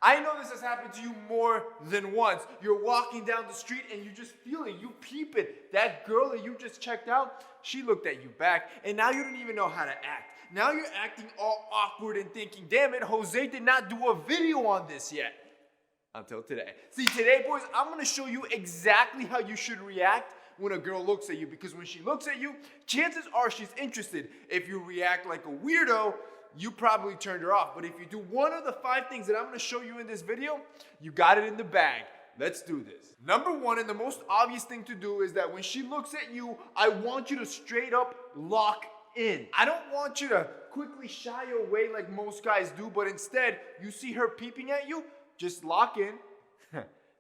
I know this has happened to you more than once. You're walking down the street and you just feel it, you peep it. That girl that you just checked out, she looked at you back, and now you don't even know how to act. Now you're acting all awkward and thinking, damn it, Jose did not do a video on this yet. Until today. See, today, boys, I'm gonna show you exactly how you should react when a girl looks at you, because when she looks at you, chances are she's interested. If you react like a weirdo, you probably turned her off. But if you do one of the 5 things that I'm gonna show you in this video, you got it in the bag. Let's do this. Number 1, and the most obvious thing to do, is that when she looks at you, I want you to straight up lock in. I don't want you to quickly shy away like most guys do, but instead, you see her peeping at you, just lock in,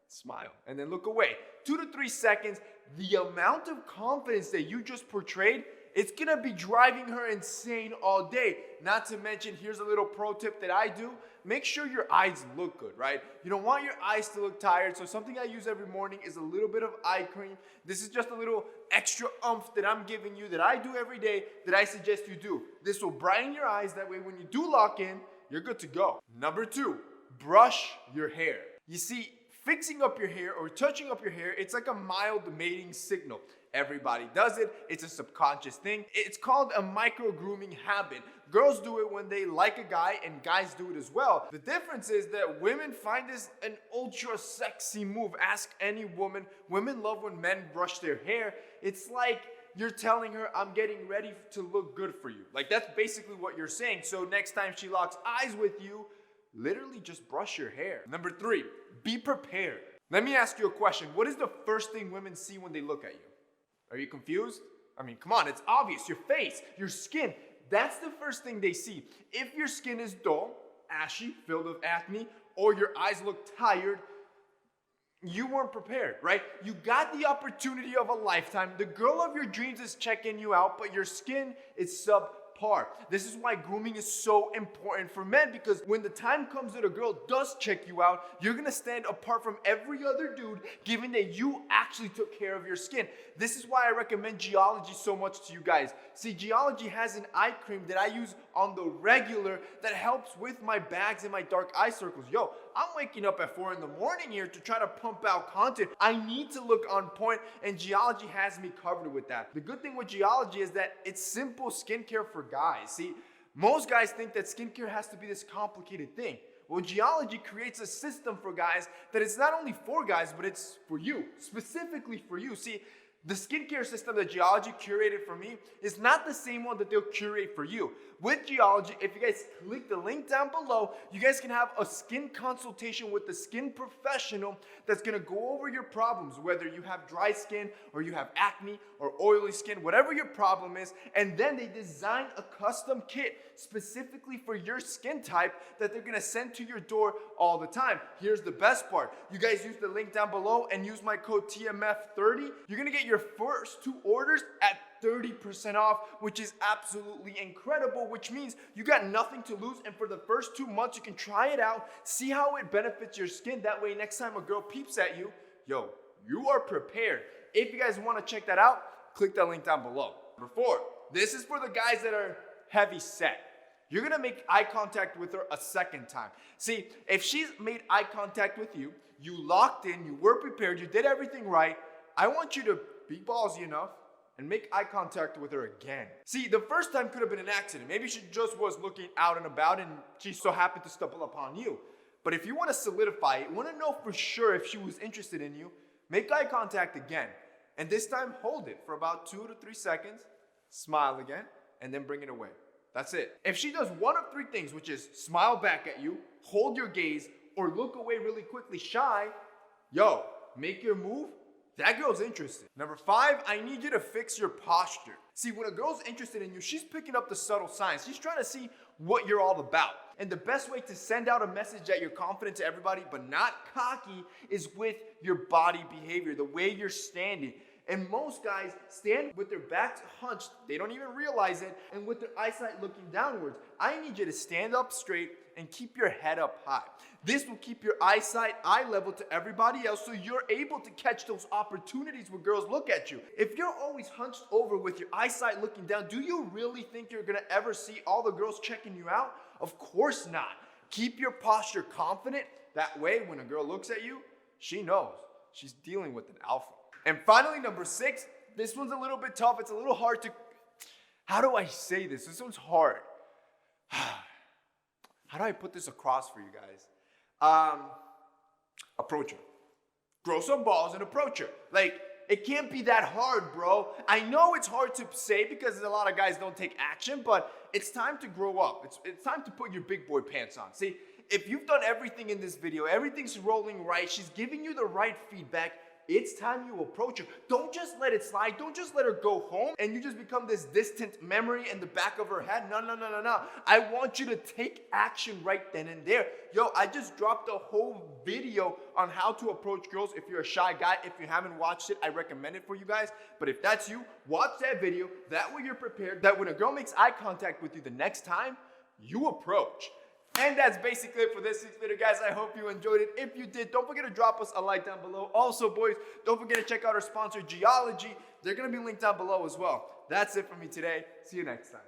smile, and then look away. 2 to 3 seconds, the amount of confidence that you just portrayed, it's gonna be driving her insane all day. Not to mention, here's a little pro tip that I do. Make sure your eyes look good, right? You don't want your eyes to look tired, so something I use every morning is a little bit of eye cream. This is just a little extra oomph that I'm giving you, that I do every day, that I suggest you do. This will brighten your eyes, that way when you do lock in, you're good to go. Number 2, brush your hair. You see, fixing up your hair or touching up your hair, it's like a mild mating signal. Everybody does it. It's a subconscious thing. It's called a micro-grooming habit. Girls do it when they like a guy, and guys do it as well. The difference is that women find this an ultra sexy move. Ask any woman. Women love when men brush their hair. It's like you're telling her, I'm getting ready to look good for you. Like, that's basically what you're saying. So next time she locks eyes with you, literally just brush your hair. Number 3, be prepared. Let me ask you a question. What is the first thing women see when they look at you? Are you confused? I mean, come on, it's obvious. Your face, your skin, that's the first thing they see. If your skin is dull, ashy, filled with acne, or your eyes look tired, you weren't prepared, right? You got the opportunity of a lifetime. The girl of your dreams is checking you out, but your skin is subpar. This is why grooming is so important for men, because when the time comes that a girl does check you out, you're gonna stand apart from every other dude, given that you actually took care of your skin. This is why I recommend Geology so much to you guys. See, Geology has an eye cream that I use on the regular that helps with my bags and my dark eye circles. Yo, I'm waking up at 4 in the morning here to try to pump out content. I need to look on point, and Geology has me covered with that. The good thing with Geology is that it's simple skincare for guys. See, most guys think that skincare has to be this complicated thing. Well, Geology creates a system for guys that it's not only for guys, but it's for you, specifically for you. See, the skincare system that Geology curated for me is not the same one that they'll curate for you. With Geology, if you guys click the link down below, you guys can have a skin consultation with the skin professional that's gonna go over your problems, whether you have dry skin or you have acne or oily skin, whatever your problem is, and then they design a custom kit specifically for your skin type that they're gonna send to your door all the time. Here's the best part. You guys use the link down below and use my code TMF30. You're gonna get your first 2 orders at 30% off, which is absolutely incredible, which means you got nothing to lose, and for the first 2 months, you can try it out, see how it benefits your skin. That way, next time a girl peeps at you, yo, you are prepared. If you guys want to check that out, click that link down below. Number 4, this is for the guys that are heavy set. You're gonna make eye contact with her a second time. See, if she's made eye contact with you, you locked in, you were prepared, you did everything right, I want you to be ballsy enough and make eye contact with her again. See, the first time could have been an accident. Maybe she just was looking out and about and she so happened to stumble upon you. But if you want to solidify it, want to know for sure if she was interested in you, make eye contact again. And this time, hold it for about 2 to 3 seconds, smile again, and then bring it away. That's it. If she does one of 3 things, which is smile back at you, hold your gaze, or look away really quickly shy, yo, make your move. That girl's interested. Number 5, I need you to fix your posture. See, when a girl's interested in you, she's picking up the subtle signs. She's trying to see what you're all about. And the best way to send out a message that you're confident to everybody, but not cocky, is with your body behavior, the way you're standing. And most guys stand with their backs hunched, they don't even realize it, and with their eyesight looking downwards. I need you to stand up straight and keep your head up high. This will keep your eyesight eye level to everybody else, so you're able to catch those opportunities where girls look at you. If you're always hunched over with your eyesight looking down, do you really think you're gonna ever see all the girls checking you out? Of course not. Keep your posture confident, That way, when a girl looks at you, she knows she's dealing with an alpha. And finally, number 6, this one's a little bit tough. It's a little hard to, how do I say this? This one's hard. How do I put this across for you guys? Approach her. Grow some balls and approach her. Like, it can't be that hard, bro. I know it's hard to say because a lot of guys don't take action, but it's time to grow up. It's time to put your big boy pants on. See, if you've done everything in this video, everything's rolling right, she's giving you the right feedback, it's time you approach her. Don't just let it slide. Don't just let her go home and you just become this distant memory in the back of her head. No. I want you to take action right then and there. Yo, I just dropped a whole video on how to approach girls. If you're a shy guy, if you haven't watched it, I recommend it for you guys. But if that's you, watch that video. That way you're prepared that when a girl makes eye contact with you the next time, you approach. And that's basically it for this week's video, guys. I hope you enjoyed it. If you did, don't forget to drop us a like down below. Also, boys, don't forget to check out our sponsor, Geology. They're going to be linked down below as well. That's it for me today. See you next time.